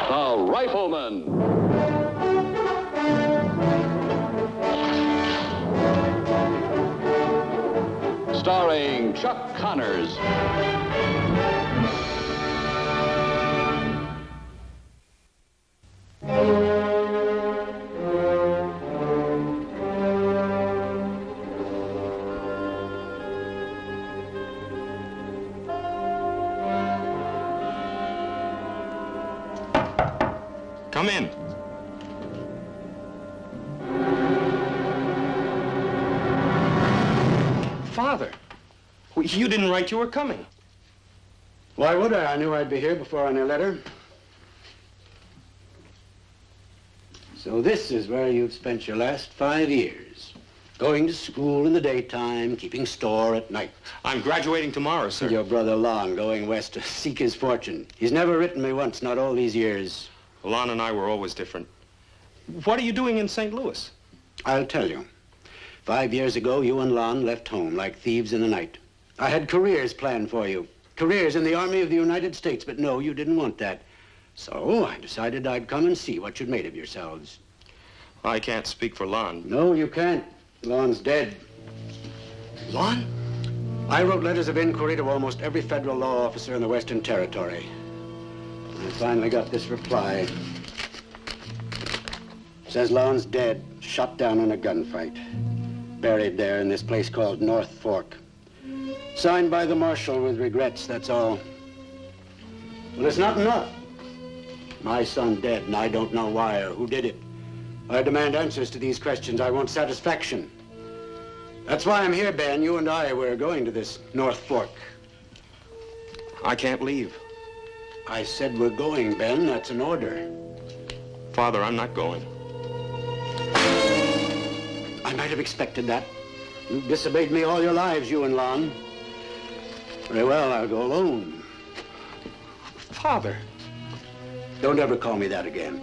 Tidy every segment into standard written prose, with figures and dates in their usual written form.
The Rifleman. Starring Chuck Connors. Come in. Father, you didn't write you were coming. Why would I? I knew I'd be here before any letter. So this is where you've spent your last 5 years. Going to school in the daytime, keeping store at night. I'm graduating tomorrow, sir. Your brother Lon going west to seek his fortune. He's never written me once, not all these years. Lon and I were always different. What are you doing in St. Louis? I'll tell you. 5 years ago, you and Lon left home like thieves in the night. I had careers planned for you. Careers in the Army of the United States, but no, you didn't want that. So I decided I'd come and see what you'd made of yourselves. I can't speak for Lon. No, you can't. Lon's dead. Lon? I wrote letters of inquiry to almost every federal law officer in the Western Territory. I finally got this reply. Says Lon's dead, shot down in a gunfight. Buried there in this place called North Fork. Signed by the marshal with regrets, that's all. Well, it's not enough. My son dead, and I don't know why or who did it. I demand answers to these questions. I want satisfaction. That's why I'm here, Ben. You and I, we're going to this North Fork. I can't leave. I said we're going, Ben. That's an order. Father, I'm not going. I might have expected that. You've disobeyed me all your lives, you and Lon. Very well, I'll go alone. Father. Don't ever call me that again.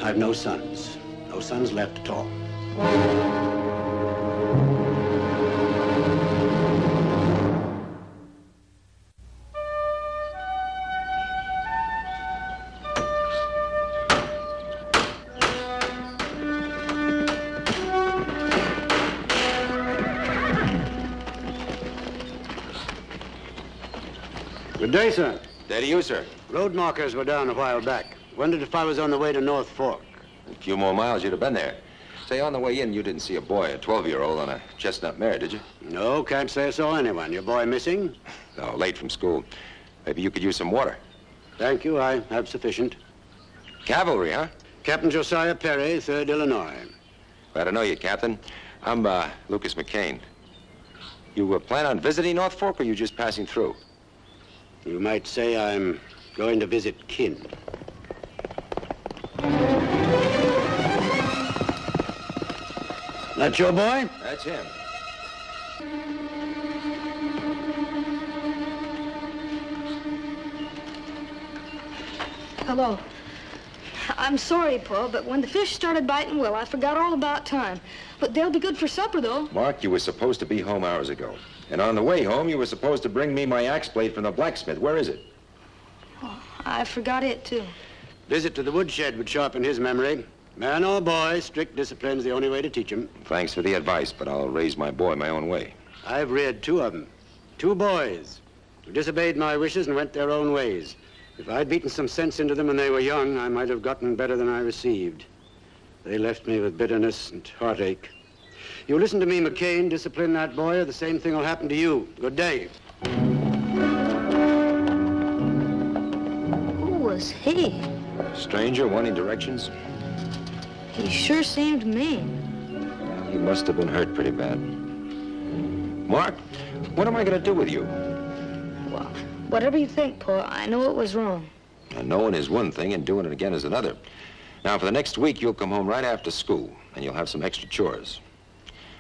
I've no sons. No sons left at all. Good day, sir. Day to you, sir. Road markers were down a while back. Wondered if I was on the way to North Fork. A few more miles, you'd have been there. Say, on the way in, you didn't see a boy, a 12-year-old, on a chestnut mare, did you? No, can't say I saw anyone. Your boy missing? No, late from school. Maybe you could use some water. Thank you, I have sufficient. Cavalry, huh? Captain Josiah Perry, 3rd Illinois. Glad to know you, Captain. I'm, Lucas McCain. You plan on visiting North Fork, or you just passing through? You might say I'm going to visit kin. That your boy? That's him. Hello. I'm sorry, Pa, but when the fish started biting Will, I forgot all about time. But they'll be good for supper, though. Mark, you were supposed to be home hours ago. And on the way home, you were supposed to bring me my axe blade from the blacksmith. Where is it? Oh, I forgot it, too. Visit to the woodshed would sharpen his memory. Man or boy, strict discipline's the only way to teach him. Thanks for the advice, but I'll raise my boy my own way. I've reared 2 of them. 2 boys who disobeyed my wishes and went their own ways. If I'd beaten some sense into them when they were young, I might have gotten better than I received. They left me with bitterness and heartache. You listen to me, McCain. Discipline that boy, or the same thing will happen to you. Good day. Who was he? Stranger wanting directions? He sure seemed mean. He must have been hurt pretty bad. Mark, what am I going to do with you? Well, whatever you think, Pa, I know it was wrong. And knowing is one thing and doing it again is another. Now, for the next week, you'll come home right after school, and you'll have some extra chores.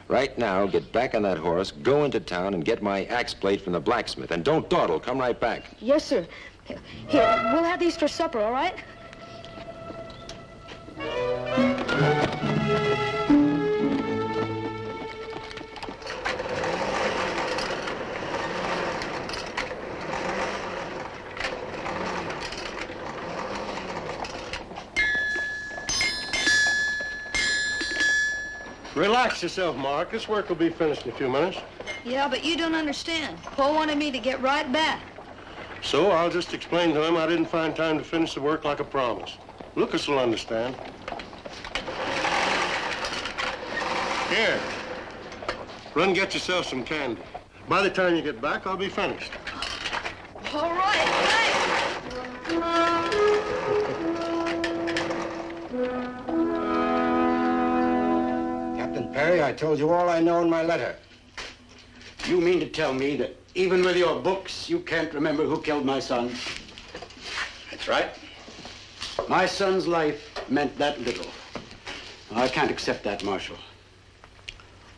Right now, get back on that horse, go into town, and get my axe blade from the blacksmith. And don't dawdle. Come right back. Yes, sir. Here, we'll have these for supper, all right? Relax yourself, Mark. This work will be finished in a few minutes. Yeah, but you don't understand. Paul wanted me to get right back. So I'll just explain to him I didn't find time to finish the work like I promised. Lucas will understand. Here. Run get yourself some candy. By the time you get back, I'll be finished. All right, thanks. Captain Perry, I told you all I know in my letter. You mean to tell me that even with your books, you can't remember who killed my son? That's right. My son's life meant that little. I can't accept that, Marshal.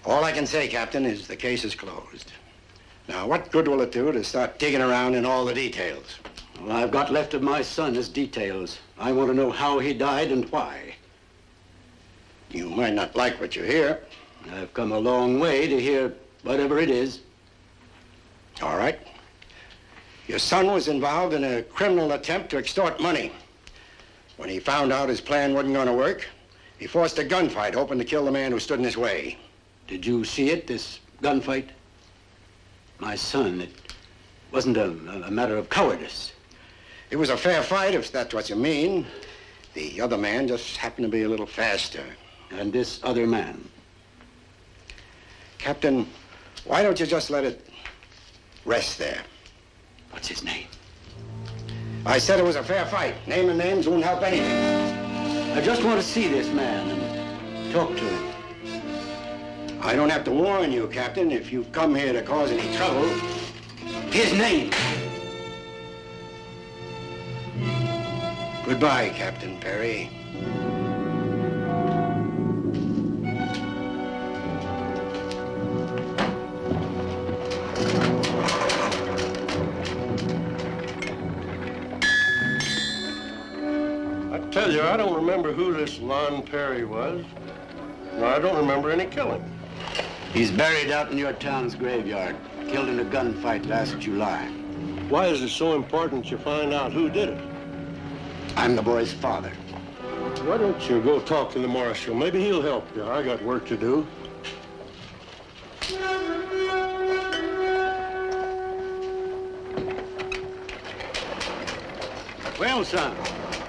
All I can say, Captain, is the case is closed. Now, what good will it do to start digging around in all the details? All I've got left of my son is details. I want to know how he died and why. You might not like what you hear. I've come a long way to hear whatever it is. All right. Your son was involved in a criminal attempt to extort money. When he found out his plan wasn't going to work, he forced a gunfight open to kill the man who stood in his way. Did you see it, this gunfight? My son, it wasn't a matter of cowardice. It was a fair fight, if that's what you mean. The other man just happened to be a little faster. And this other man? Captain, why don't you just let it rest there? What's his name? I said it was a fair fight. Naming names won't help anything. I just want to see this man and talk to him. I don't have to warn you, Captain, if you've come here to cause any trouble. His name. Goodbye, Captain Perry. I tell you, I don't remember who this Lon Perry was. No, I don't remember any killing. He's buried out in your town's graveyard, killed in a gunfight last July. Why is it so important you find out who did it? I'm the boy's father. Why don't you go talk to the marshal? Maybe he'll help you. I got work to do. Well, son,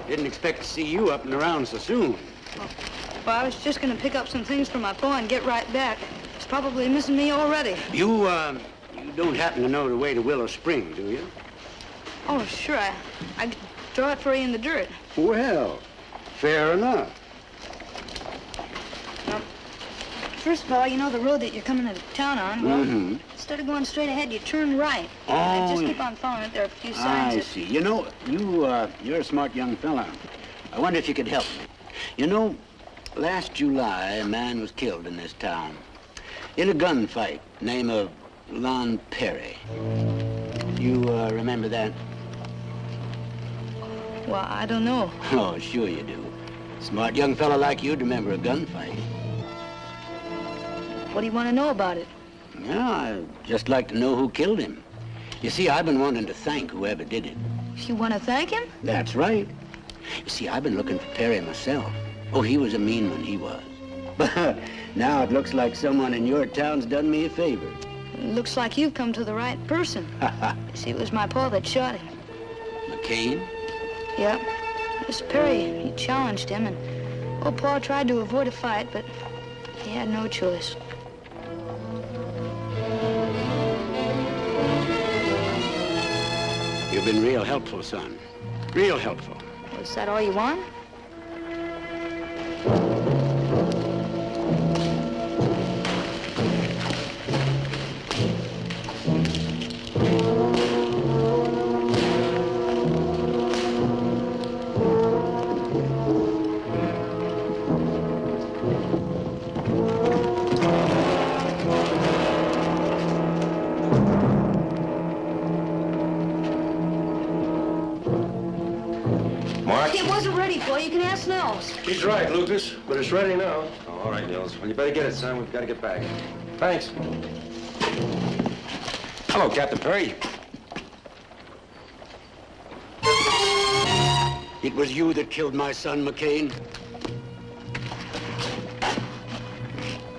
didn't expect to see you up and around so soon. Well, I was just going to pick up some things for my pa and get right back. He's probably missing me already. You don't happen to know the way to Willow Spring, do you? Oh, sure. I could throw it for you in the dirt. Well, fair enough. Now, first of all, you know the road that you're coming to town on? Well, instead of going straight ahead, you turn right. Oh, Just keep on following it. There are a few signs. I see. You know, you're a smart young fella. I wonder if you could help me. You know, last July, a man was killed in this town. In a gunfight, name of Lon Perry. You remember that? Well, I don't know. Oh, sure you do. Smart young fella like you'd remember a gunfight. What do you want to know about it? Yeah, I'd just like to know who killed him. You see, I've been wanting to thank whoever did it. You want to thank him? That's right. You see, I've been looking for Perry myself. Oh, he was a mean one, he was. But now it looks like someone in your town's done me a favor. Looks like you've come to the right person. You see, it was my pa that shot him. McCain? Yep. This Perry, he challenged him, and old Pa tried to avoid a fight, but he had no choice. You've been real helpful, son. Real helpful. Was that all you want? It wasn't ready, Paul. You can ask Nels. He's right, Lucas, but it's ready now. Oh, all right, Nils. Well, you better get it, son. We've got to get back. Thanks. Hello, Captain Perry. It was you that killed my son, McCain?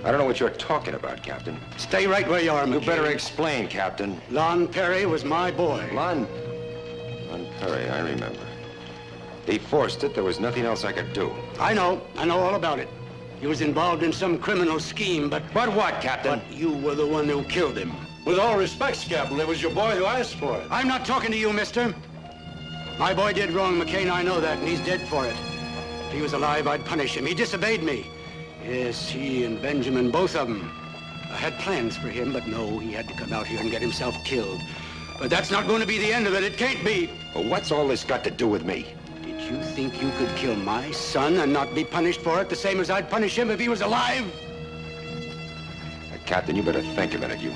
I don't know what you're talking about, Captain. Stay right where you are, McCain. You better explain, Captain. Lon Perry was my boy. Lon Perry, I remember. He forced it. There was nothing else I could do. I know all about it. He was involved in some criminal scheme, but What, Captain? you were the one who killed him. With all respect, Captain, it was your boy who asked for it. I'm not talking to you, mister. My boy did wrong, McCain, I know that, and he's dead for it. If he was alive, I'd punish him. He disobeyed me. Yes, he and Benjamin, both of them. I had plans for him, but no, he had to come out here and get himself killed. But that's not going to be the end of it. It can't be. Well, what's all this got to do with me? Did you think you could kill my son and not be punished for it the same as I'd punish him if he was alive? Captain, you better think a minute. You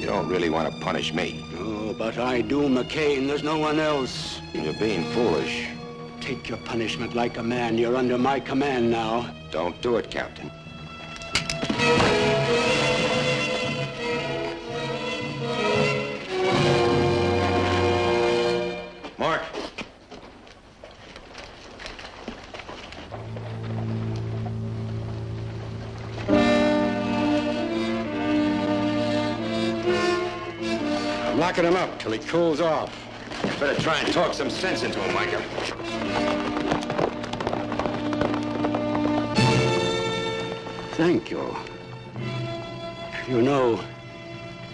don't really want to punish me. Oh, but I do, McCain. There's no one else. You're being foolish. Take your punishment like a man. You're under my command now. Don't do it, Captain. Mark. I'm locking him up till he cools off. Better try and talk some sense into him, Micah. Thank you. You know,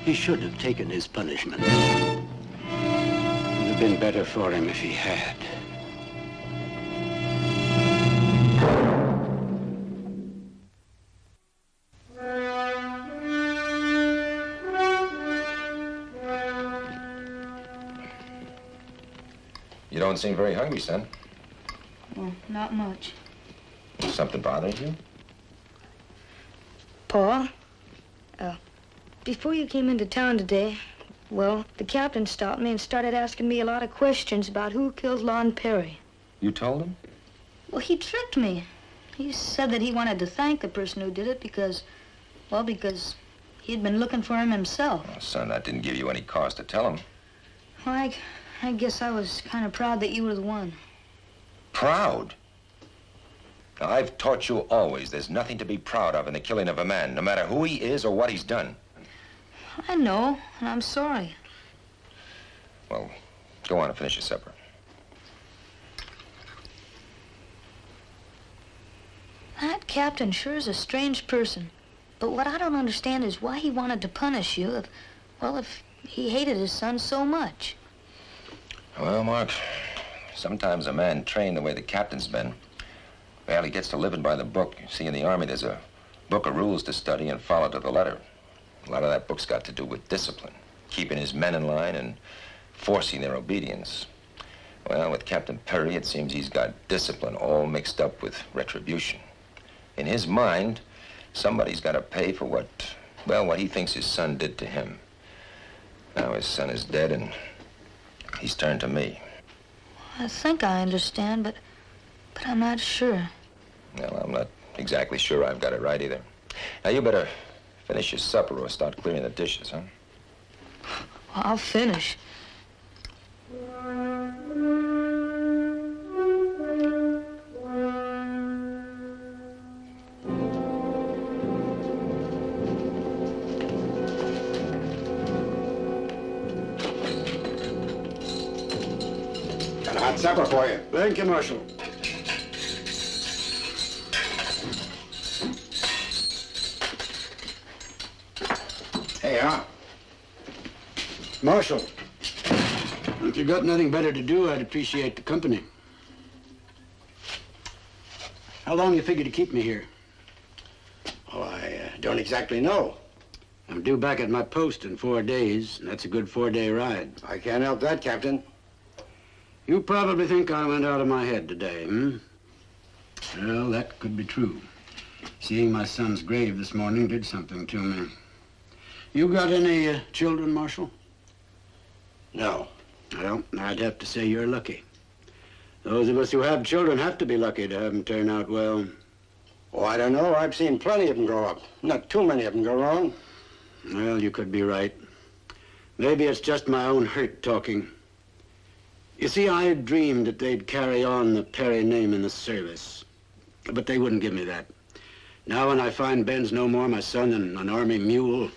he should have taken his punishment. It would have been better for him if he had. You don't seem very hungry, son. Well, not much. Something bothering you? Pa, before you came into town today, well, the captain stopped me and started asking me a lot of questions about who killed Lon Perry. You told him? Well, he tricked me. He said that he wanted to thank the person who did it because he'd been looking for him himself. Oh, son, that didn't give you any cause to tell him. Well, I guess I was kind of proud that you were the one. Proud? Now, I've taught you always there's nothing to be proud of in the killing of a man, no matter who he is or what he's done. I know, and I'm sorry. Well, go on and finish your supper. That captain sure is a strange person. But what I don't understand is why he wanted to punish you if he hated his son so much. Well, Mark, sometimes a man trained the way the captain's been, well, he gets to living by the book. You see, in the Army, there's a book of rules to study and follow to the letter. A lot of that book's got to do with discipline, keeping his men in line and forcing their obedience. Well, with Captain Perry, it seems he's got discipline all mixed up with retribution. In his mind, somebody's got to pay for what he thinks his son did to him. Now his son is dead, and he's turned to me. I think I understand, but I'm not sure. Well, I'm not exactly sure I've got it right either. Now, you better finish your supper or start clearing the dishes, huh? Well, I'll finish. Got a hot supper for you. Thank you, Marshal. Hey, Marshal, if you got nothing better to do, I'd appreciate the company. How long you figure to keep me here? Oh, I don't exactly know. I'm due back at my post in 4 days, and that's a good 4-day ride. I can't help that, Captain. You probably think I went out of my head today, hmm? Well, that could be true. Seeing my son's grave this morning did something to me. You got any children, Marshal? No. Well, I'd have to say you're lucky. Those of us who have children have to be lucky to have them turn out well. Oh, I don't know. I've seen plenty of them grow up. Not too many of them go wrong. Well, you could be right. Maybe it's just my own hurt talking. You see, I dreamed that they'd carry on the Perry name in the service. But they wouldn't give me that. Now when I find Ben's no more my son than an army mule,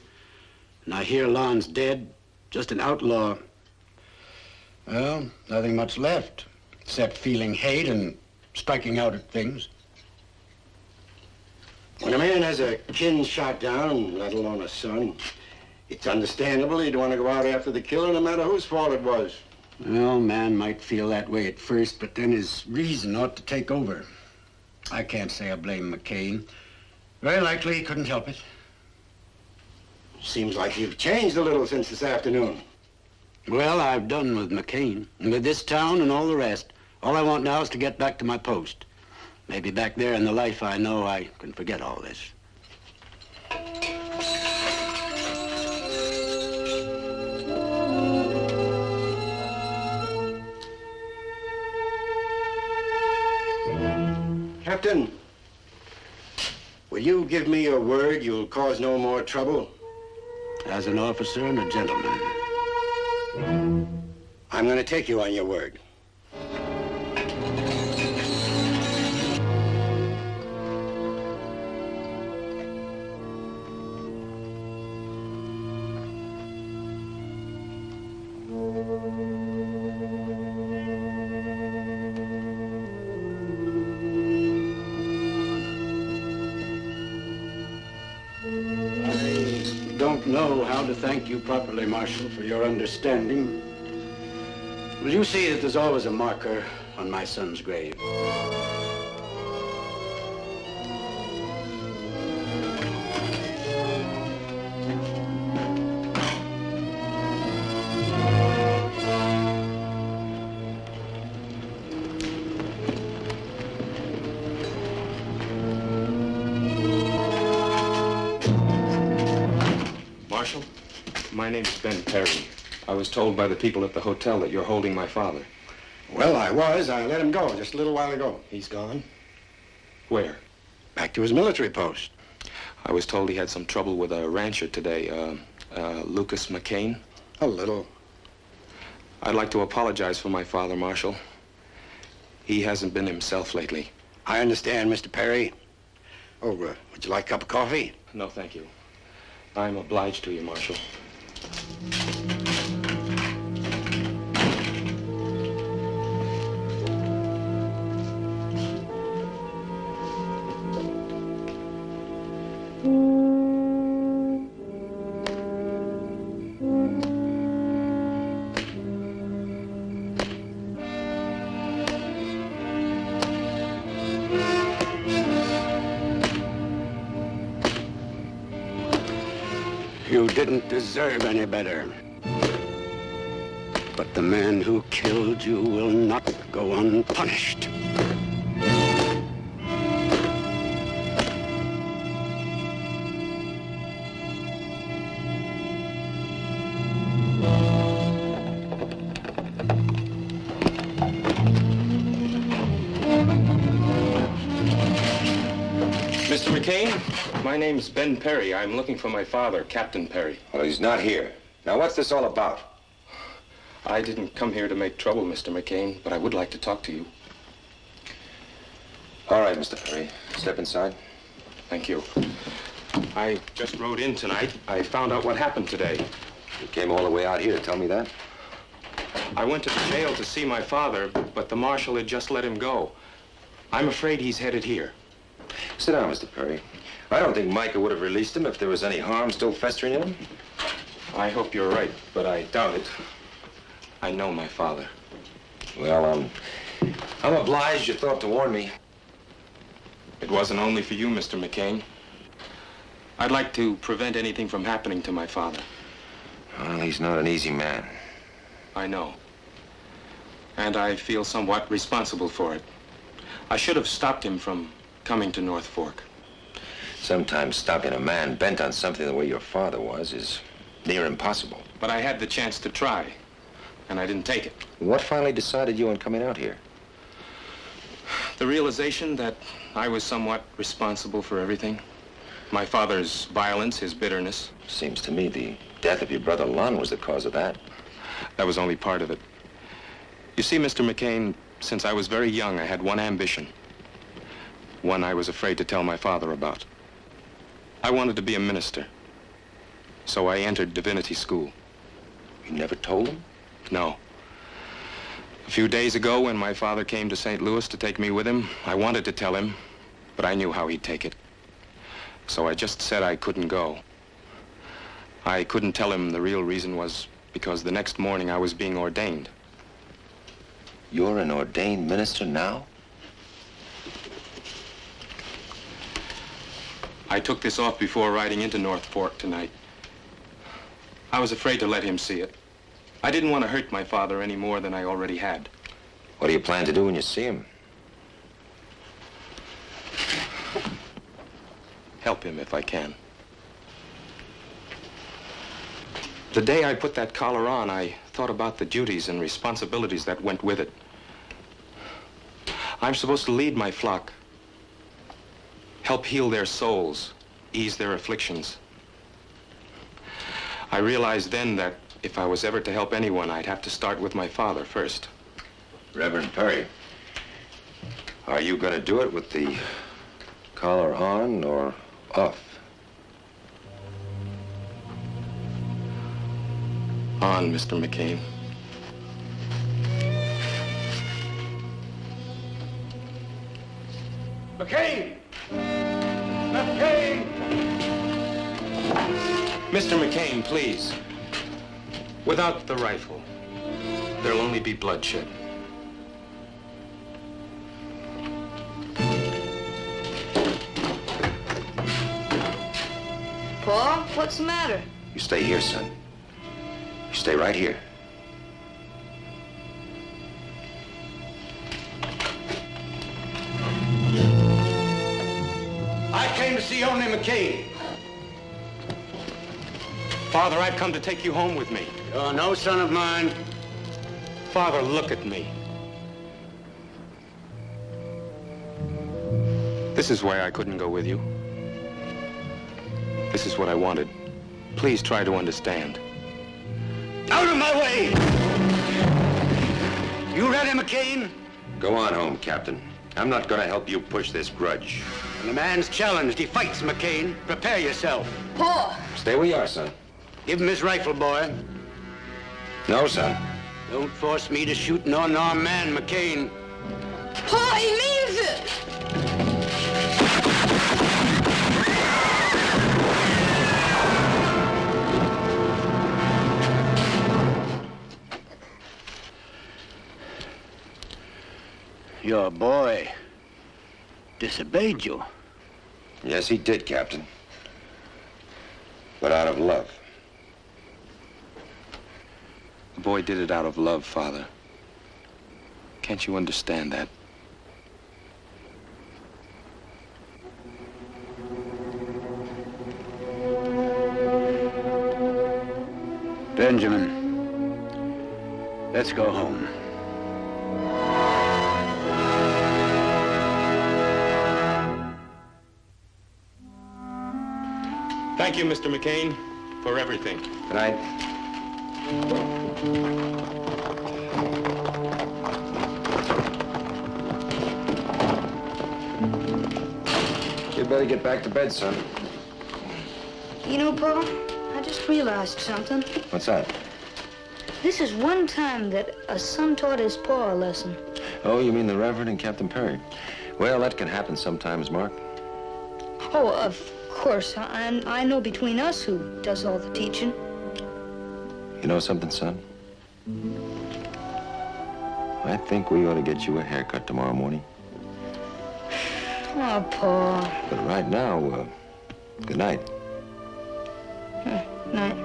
and I hear Lon's dead, just an outlaw, well, nothing much left, except feeling hate and striking out at things. When a man has a kin shot down, let alone a son, it's understandable he'd want to go out after the killer no matter whose fault it was. Well, man might feel that way at first, but then his reason ought to take over. I can't say I blame McCain. Very likely he couldn't help it. Seems like you've changed a little since this afternoon. Well, I've done with McCain, and with this town and all the rest. All I want now is to get back to my post. Maybe back there in the life I know, I can forget all this. Captain, will you give me your word you'll cause no more trouble? As an officer and a gentleman. I'm going to take you on your word. I don't know how to thank you properly, Marshal, for your understanding. Will you see that there's always a marker on my son's grave? Marshal, my name's Ben Perry. I was told by the people at the hotel that you're holding my father. Well, I was. I let him go just a little while ago. He's gone? Where? Back to his military post. I was told he had some trouble with a rancher today, Lucas McCain. A little. I'd like to apologize for my father, Marshal. He hasn't been himself lately. I understand, Mr. Perry. Oh, would you like a cup of coffee? No, thank you. I'm obliged to you, Marshal. You didn't deserve any better. But the man who killed you will not go unpunished. Mr. McCain, my name's Ben Perry. I'm looking for my father, Captain Perry. Well, he's not here. Now, what's this all about? I didn't come here to make trouble, Mr. McCain, but I would like to talk to you. All right, Mr. Perry. Step inside. Thank you. I just rode in tonight. I found out what happened today. You came all the way out here to tell me that? I went to the jail to see my father, but the marshal had just let him go. I'm afraid he's headed here. Sit down, Mr. Perry. I don't think Micah would have released him if there was any harm still festering in him. I hope you're right, but I doubt it. I know my father. Well, I'm obliged you thought to warn me. It wasn't only for you, Mr. McCain. I'd like to prevent anything from happening to my father. Well, he's not an easy man. I know. And I feel somewhat responsible for it. I should have stopped him from coming to North Fork. Sometimes stopping a man bent on something the way your father was is near impossible. But I had the chance to try, and I didn't take it. What finally decided you on coming out here? The realization that I was somewhat responsible for everything. My father's violence, his bitterness. Seems to me the death of your brother Lon was the cause of that. That was only part of it. You see, Mr. McCain, since I was very young, I had one ambition. One I was afraid to tell my father about. I wanted to be a minister. So I entered divinity school. You never told him? No. A few days ago, when my father came to St. Louis to take me with him, I wanted to tell him, but I knew how he'd take it. So I just said I couldn't go. I couldn't tell him the real reason was because the next morning I was being ordained. You're an ordained minister now? I took this off before riding into North Fork tonight. I was afraid to let him see it. I didn't want to hurt my father any more than I already had. What do you plan to do when you see him? Help him if I can. The day I put that collar on, I thought about the duties and responsibilities that went with it. I'm supposed to lead my flock, help heal their souls, ease their afflictions. I realized then that if I was ever to help anyone, I'd have to start with my father first. Reverend Perry, are you going to do it with the collar on or off? On, Mr. McCain. McCain! McCain! Mr. McCain, please. Without the rifle, there'll only be bloodshed. Paul, what's the matter? You stay here, son. You stay right here. I came to see only McCain. Father, I've come to take you home with me. You're no son of mine. Father, look at me. This is why I couldn't go with you. This is what I wanted. Please try to understand. Out of my way! You ready, McCain? Go on home, Captain. I'm not going to help you push this grudge. When the man's challenged, he fights, McCain. Prepare yourself. Paul! Stay where you are, son. Give him his rifle, boy. No, son. Don't force me to shoot an unarmed man, McCain. Paul, he means it! Your boy disobeyed you. Yes, he did, Captain. But out of love. The boy did it out of love, Father. Can't you understand that? Benjamin, let's go home. Thank you, Mr. McCain, for everything. Good night. You'd better get back to bed, son. You know, Paul, I just realized something. What's that? This is one time that a son taught his pa a lesson. Oh, you mean the Reverend and Captain Perry? Well, that can happen sometimes, Mark. Oh, of course. I know between us who does all the teaching. You know something, son? I think we ought to get you a haircut tomorrow morning. Oh, Paul. But right now, good night. Night.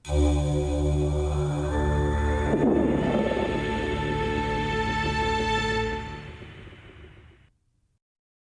you.